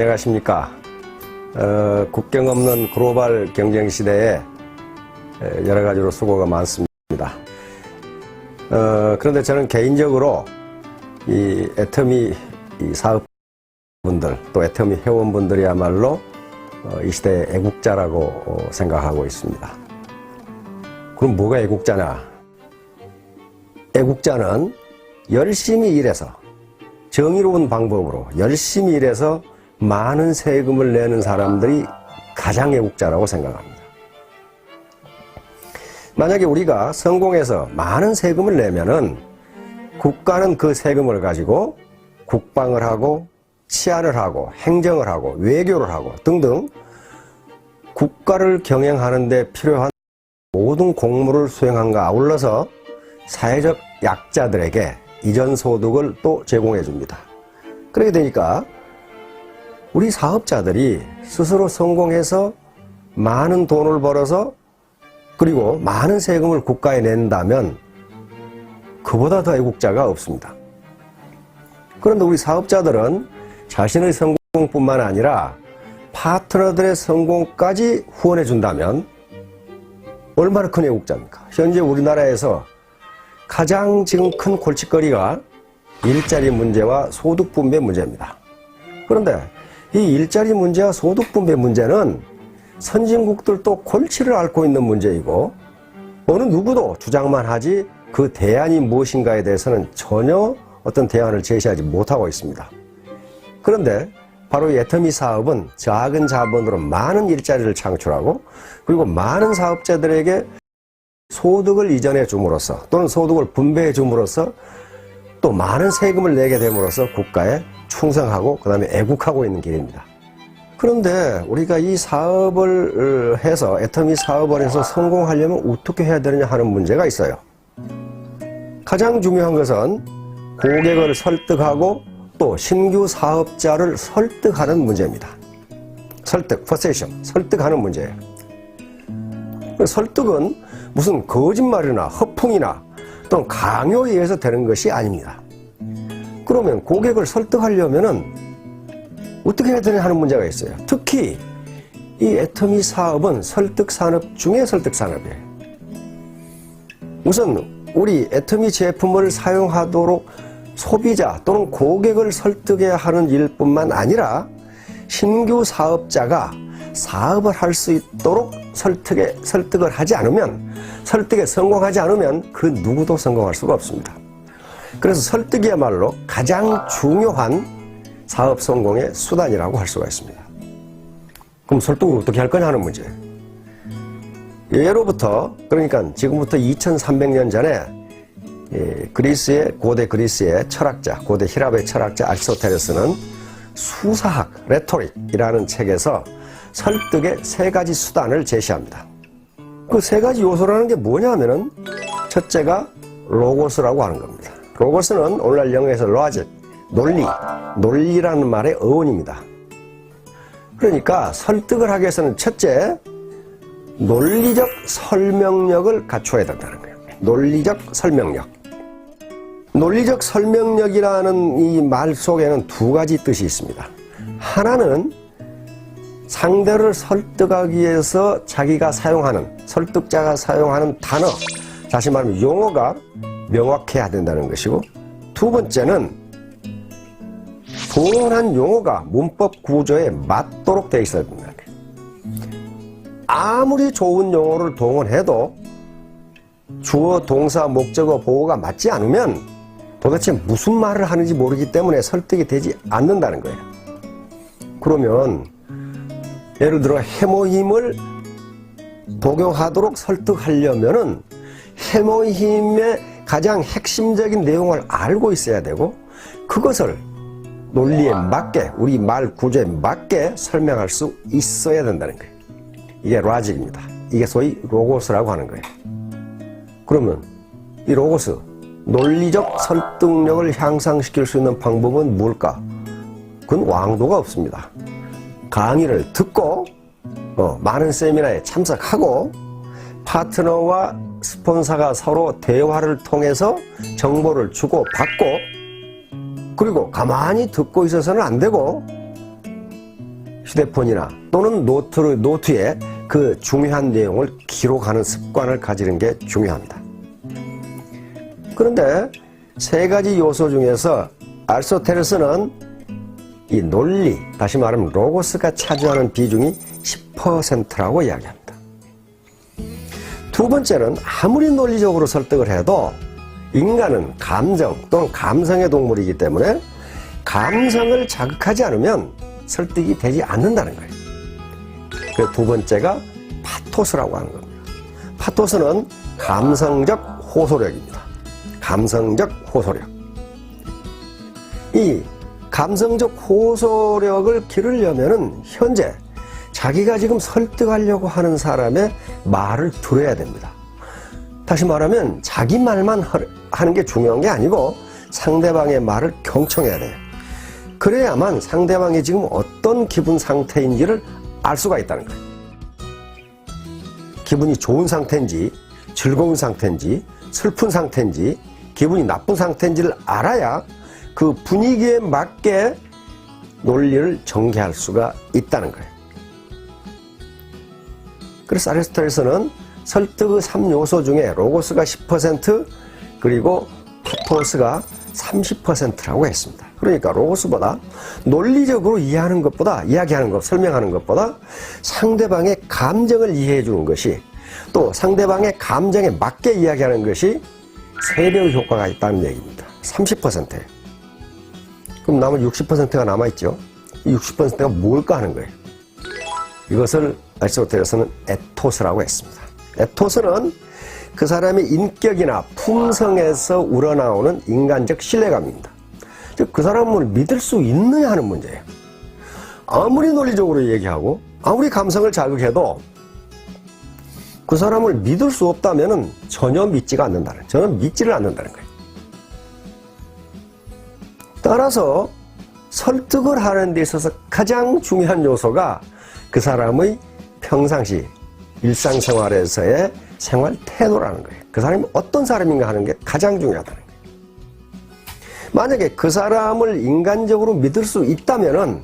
안녕하십니까. 국경 없는 글로벌 경쟁 시대에 여러 가지로 수고가 많습니다. 그런데 저는 개인적으로 이 애터미 사업분들 또 애터미 회원분들이야말로 이 시대의 애국자라고 생각하고 있습니다. 그럼 뭐가 애국자냐? 애국자는 열심히 일해서 정의로운 방법으로 열심히 일해서 많은 세금을 내는 사람들이 가장 애국자라고 생각합니다. 만약에 우리가 성공해서 많은 세금을 내면은 국가는 그 세금을 가지고 국방을 하고 치안을 하고 행정을 하고 외교를 하고 등등 국가를 경영하는 데 필요한 모든 공무를 수행함과 아울러서 사회적 약자들에게 이전 소득을 또 제공해 줍니다. 그렇게 되니까 우리 사업자들이 스스로 성공해서 많은 돈을 벌어서 그리고 많은 세금을 국가에 낸다면 그보다 더 애국자가 없습니다. 그런데 우리 사업자들은 자신의 성공뿐만 아니라 파트너들의 성공까지 후원해 준다면 얼마나 큰 애국자입니까? 현재 우리나라에서 가장 지금 큰 골칫거리가 일자리 문제와 소득 분배 문제입니다. 그런데 이 일자리 문제와 소득 분배 문제는 선진국들도 골치를 앓고 있는 문제이고 어느 누구도 주장만 하지 그 대안이 무엇인가에 대해서는 전혀 어떤 대안을 제시하지 못하고 있습니다. 그런데 바로 이 애터미 사업은 작은 자본으로 많은 일자리를 창출하고 그리고 많은 사업자들에게 소득을 이전해 줌으로써 또는 소득을 분배해 줌으로써 또 많은 세금을 내게 됨으로써 국가에 충성하고 그 다음에 애국하고 있는 길입니다. 그런데 우리가 이 사업을 해서 애터미 사업을 해서 성공하려면 어떻게 해야 되느냐 하는 문제가 있어요. 가장 중요한 것은 고객을 설득하고 또 신규 사업자를 설득하는 문제입니다. 설득, 퍼세이션, 설득하는 문제예요. 설득은 무슨 거짓말이나 허풍이나 또는 강요에 의해서 되는 것이 아닙니다. 그러면 고객을 설득하려면은 어떻게 해야 되냐 하는 문제가 있어요. 특히 이 애터미 사업은 설득 산업 중에 설득 산업이에요. 우선 우리 애터미 제품을 사용하도록 소비자 또는 고객을 설득해야 하는 일뿐만 아니라 신규 사업자가 사업을 할 수 있도록 설득을 하지 않으면 설득에 성공하지 않으면 그 누구도 성공할 수가 없습니다. 그래서 설득이야말로 가장 중요한 사업 성공의 수단이라고 할 수가 있습니다. 그럼 설득을 어떻게 할 거냐 하는 문제. 예로부터 그러니까 지금부터 2300년 전에 고대 그리스의 철학자, 고대 히랍의 철학자 아리스토텔레스는 수사학, 레토릭이라는 책에서 설득의 세 가지 수단을 제시합니다. 그 세 가지 요소라는 게 뭐냐면은 첫째가 로고스라고 하는 겁니다. 로고스는 오늘날 영어에서 로직, 논리라는 말의 어원입니다. 그러니까 설득을 하기 위해서는 첫째, 논리적 설명력을 갖춰야 된다는 거예요. 논리적 설명력. 논리적 설명력이라는 이 말 속에는 두 가지 뜻이 있습니다. 하나는 상대를 설득하기 위해서 자기가 사용하는, 설득자가 사용하는 단어, 다시 말하면 용어가 명확해야 된다는 것이고, 두 번째는 동원한 용어가 문법 구조에 맞도록 되어 있어야 된다는 거예요. 아무리 좋은 용어를 동원해도 주어, 동사, 목적어, 보어가 맞지 않으면 도대체 무슨 말을 하는지 모르기 때문에 설득이 되지 않는다는 거예요. 그러면 예를 들어 해모힘을 복용하도록 설득하려면은 해모힘의 가장 핵심적인 내용을 알고 있어야 되고 그것을 논리에 맞게 우리 말 구조에 맞게 설명할 수 있어야 된다는 거예요. 이게 로직입니다. 이게 소위 로고스라고 하는 거예요. 그러면 이 로고스, 논리적 설득력을 향상시킬 수 있는 방법은 뭘까? 그건 왕도가 없습니다. 강의를 듣고 많은 세미나에 참석하고 파트너와 스폰서가 서로 대화를 통해서 정보를 주고 받고 그리고 가만히 듣고 있어서는 안 되고 휴대폰이나 또는 노트에 그 중요한 내용을 기록하는 습관을 가지는 게 중요합니다. 그런데 세 가지 요소 중에서 아리스토텔레스는 이 논리, 다시 말하면 로고스가 차지하는 비중이 10%라고 이야기합니다. 두 번째는 아무리 논리적으로 설득을 해도 인간은 감정 또는 감성의 동물이기 때문에 감성을 자극하지 않으면 설득이 되지 않는다는 거예요. 그 두 번째가 파토스라고 하는 겁니다. 파토스는 감성적 호소력입니다. 감성적 호소력. 이 감성적 호소력을 기르려면은 현재 자기가 지금 설득하려고 하는 사람의 말을 들어야 됩니다. 다시 말하면 자기 말만 하는 게 중요한 게 아니고 상대방의 말을 경청해야 돼요. 그래야만 상대방이 지금 어떤 기분 상태인지를 알 수가 있다는 거예요. 기분이 좋은 상태인지 즐거운 상태인지 슬픈 상태인지 기분이 나쁜 상태인지를 알아야 그 분위기에 맞게 논리를 전개할 수가 있다는 거예요. 그래서 아리스토텔레스는 설득의 3요소 중에 로고스가 10% 그리고 파토스가 30%라고 했습니다. 그러니까 로고스보다 논리적으로 이야기하는 것, 설명하는 것보다 상대방의 감정을 이해해 주는 것이 또 상대방의 감정에 맞게 이야기하는 것이 3배의 효과가 있다는 얘기입니다. 30%예요. 그럼 남은 60%가 남아있죠. 이 60%가 뭘까 하는 거예요. 이것을 아리스토텔레스는 에토스라고 했습니다. 에토스는 그 사람의 인격이나 품성에서 우러나오는 인간적 신뢰감입니다. 즉, 그 사람을 믿을 수 있느냐 하는 문제예요. 아무리 논리적으로 얘기하고 아무리 감성을 자극해도 그 사람을 믿을 수 없다면 전혀 믿지를 않는다는 거예요. 따라서 설득을 하는 데 있어서 가장 중요한 요소가 그 사람의 평상시 일상생활에서의 생활 태도라는 거예요. 그 사람이 어떤 사람인가 하는 게 가장 중요하다는 거예요. 만약에 그 사람을 인간적으로 믿을 수 있다면은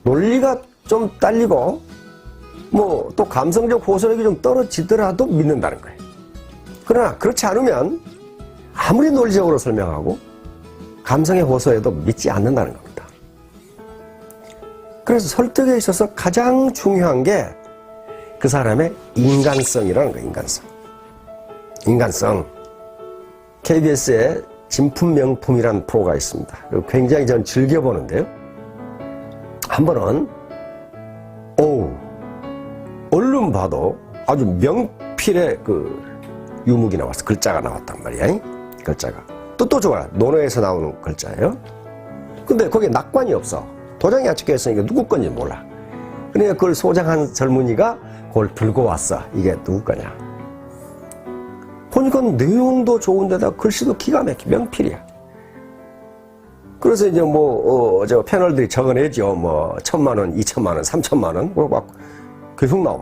논리가 좀 딸리고 뭐 또 감성적 호소력이 좀 떨어지더라도 믿는다는 거예요. 그러나 그렇지 않으면 아무리 논리적으로 설명하고 감성의 호소에도 믿지 않는다는 겁니다. 그래서 설득에 있어서 가장 중요한 게 그 사람의 인간성이라는 거예요. 인간성. KBS에 진품명품이라는 프로가 있습니다. 굉장히 전 즐겨보는데요. 한 번은 얼른 봐도 아주 명필의 그 유목이 나왔어. 글자가 나왔단 말이야. 글자가. 또 좋아요. 논어에서 나오는 글자예요. 근데 거기에 낙관이 없어. 도장이 안 찍혀 있으니까 누구 건지 몰라. 그러니까 그걸 소장한 젊은이가 그걸 들고 왔어. 이게 누구 거냐. 보니까 내용도 좋은데다 글씨도 기가 막혀. 명필이야. 그래서 이제 저 패널들이 적어내죠. 1,000만 원, 2,000만 원, 3,000만 원. 막 계속 나와.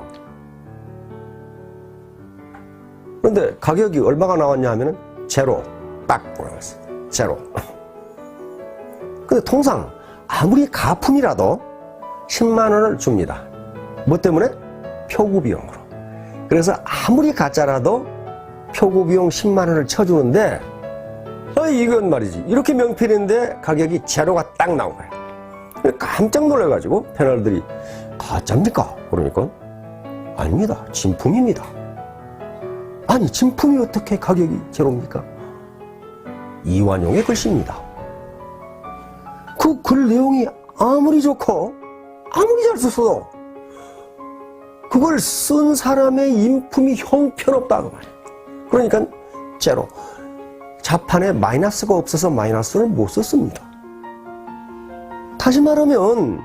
그런데 가격이 얼마가 나왔냐 하면은 제로. 딱 나왔어. 제로. 근데 통상 아무리 가품이라도 10만 원을 줍니다. 뭐 때문에? 표구 비용으로. 그래서 아무리 가짜라도 표구 비용 10만 원을 쳐주는데 이건 말이지. 이렇게 명필인데 가격이 제로가 딱 나온 거야. 깜짝 놀라가지고 패널들이 가짜입니까? 그러니까 아닙니다. 진품입니다. 아니 진품이 어떻게 가격이 제로입니까? 이완용의 글씨입니다. 그 글 내용이 아무리 좋고 아무리 잘 썼어도 그걸 쓴 사람의 인품이 형편없다고 말이에요. 그러니까 제로. 자판에 마이너스가 없어서 마이너스를 못 썼습니다. 다시 말하면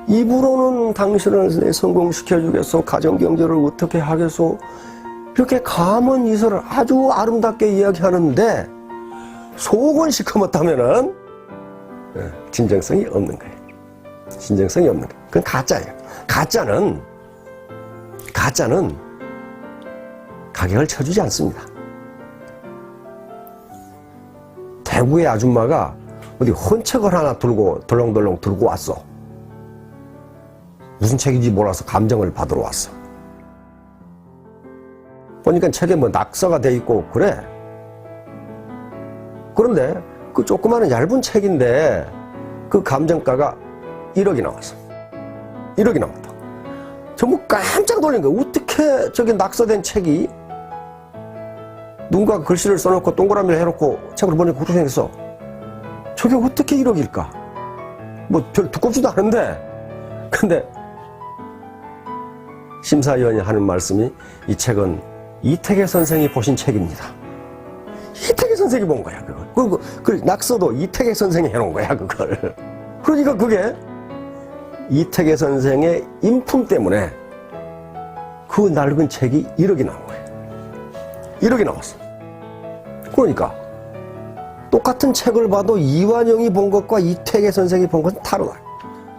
입으로는 당신을 성공시켜주겠소, 가정경제를 어떻게 하겠소, 이렇게 감언 이설을 아주 아름답게 이야기하는데 속은 시커멓다면은 진정성이 없는 거예요. 진정성이 없는 거예요. 그건 가짜예요. 가짜는 가격을 쳐주지 않습니다. 대구의 아줌마가 어디 헌책을 하나 들고 덜렁덜렁 들고 왔어. 무슨 책인지 몰라서 감정을 받으러 왔어. 보니까 책에 뭐 낙서가 돼 있고 그래. 그런데 그 조그마한 얇은 책인데 그 감정가가 1억이 나왔어. 1억이 나왔다. 전부 깜짝 놀란 거야. 어떻게 저게 낙서된 책이 누군가 글씨를 써놓고 동그라미를 해놓고 책을 보니까 그렇게 생겼어. 저게 어떻게 1억일까? 뭐 별 두껍지도 않은데. 근데 심사위원이 하는 말씀이 이 책은 이태계 선생이 보신 책입니다. 이태계 선생이 본 거야, 그걸. 그리고 그 낙서도 이태계 선생이 해놓은 거야, 그걸. 그러니까 그게 이태계 선생의 인품 때문에 그 낡은 책이 1억이 나온 거예요. 1억이 나왔어. 그러니까 똑같은 책을 봐도 이완용이 본 것과 이태계 선생이 본 것은 다르다.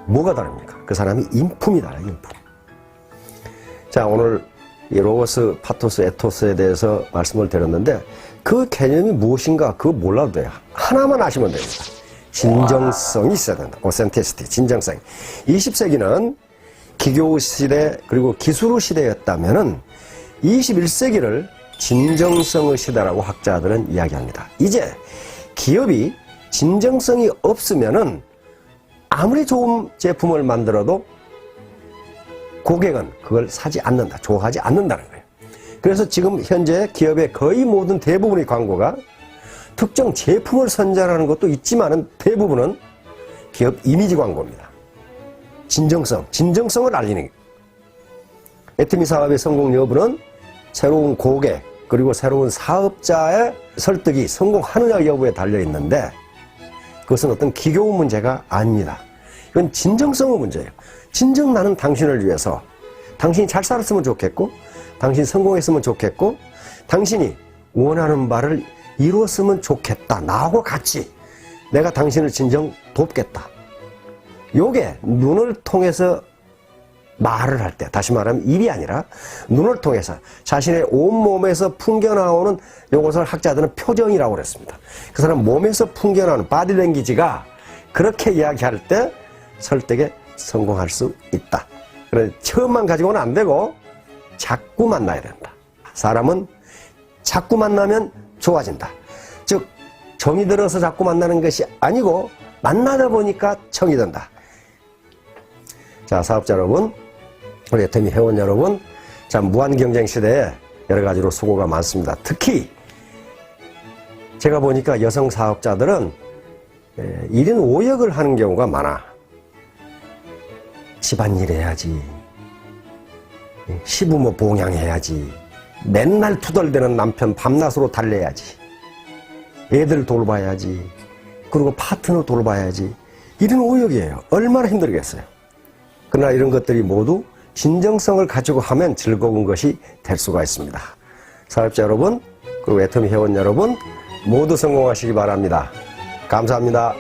뭐가 다릅니까? 그 사람이 인품이 달라요, 인품. 자, 오늘 이 로고스, 파토스, 에토스에 대해서 말씀을 드렸는데 그 개념이 무엇인가 그거 몰라도 돼요. 하나만 아시면 됩니다. 진정성이 있어야 된다. 오센티시티, 진정성. 20세기는 기교 시대 그리고 기술 시대였다면은 21세기를 진정성의 시대라고 학자들은 이야기합니다. 이제 기업이 진정성이 없으면은 아무리 좋은 제품을 만들어도 고객은 그걸 사지 않는다, 좋아하지 않는다는 거예요. 그래서 지금 현재 기업의 거의 모든 대부분의 광고가 특정 제품을 선전하는 것도 있지만은 대부분은 기업 이미지 광고입니다. 진정성을 알리는 거예요. 애터미 사업의 성공 여부는 새로운 고객 그리고 새로운 사업자의 설득이 성공하느냐 여부에 달려 있는데 그것은 어떤 기교 문제가 아닙니다. 이건 진정성의 문제예요. 진정 나는 당신을 위해서 당신이 잘 살았으면 좋겠고 당신이 성공했으면 좋겠고 당신이 원하는 바를 이루었으면 좋겠다. 나하고 같이 내가 당신을 진정 돕겠다. 요게 눈을 통해서 말을 할 때, 다시 말하면 입이 아니라 눈을 통해서 자신의 온몸에서 풍겨나오는 요것을 학자들은 표정이라고 그랬습니다. 그 사람 몸에서 풍겨나오는 바디랭귀지가 그렇게 이야기할 때 설득에 성공할 수 있다. 그래서 처음만 가지고는 안 되고 자꾸 만나야 된다. 사람은 자꾸 만나면 좋아진다. 즉 정이 들어서 자꾸 만나는 것이 아니고 만나다 보니까 정이 든다. 자, 사업자 여러분, 우리 애터미 회원 여러분, 자, 무한 경쟁 시대에 여러 가지로 수고가 많습니다. 특히 제가 보니까 여성 사업자들은 1인 5역을 하는 경우가 많아. 집안일 해야지, 시부모 봉양해야지, 맨날 투덜대는 남편 밤낮으로 달래야지, 애들 돌봐야지, 그리고 파트너 돌봐야지. 1인 5역이에요. 얼마나 힘들겠어요. 그러나 이런 것들이 모두 진정성을 가지고 하면 즐거운 것이 될 수가 있습니다. 사업자 여러분, 그리고 애터미 회원 여러분 모두 성공하시기 바랍니다. 감사합니다.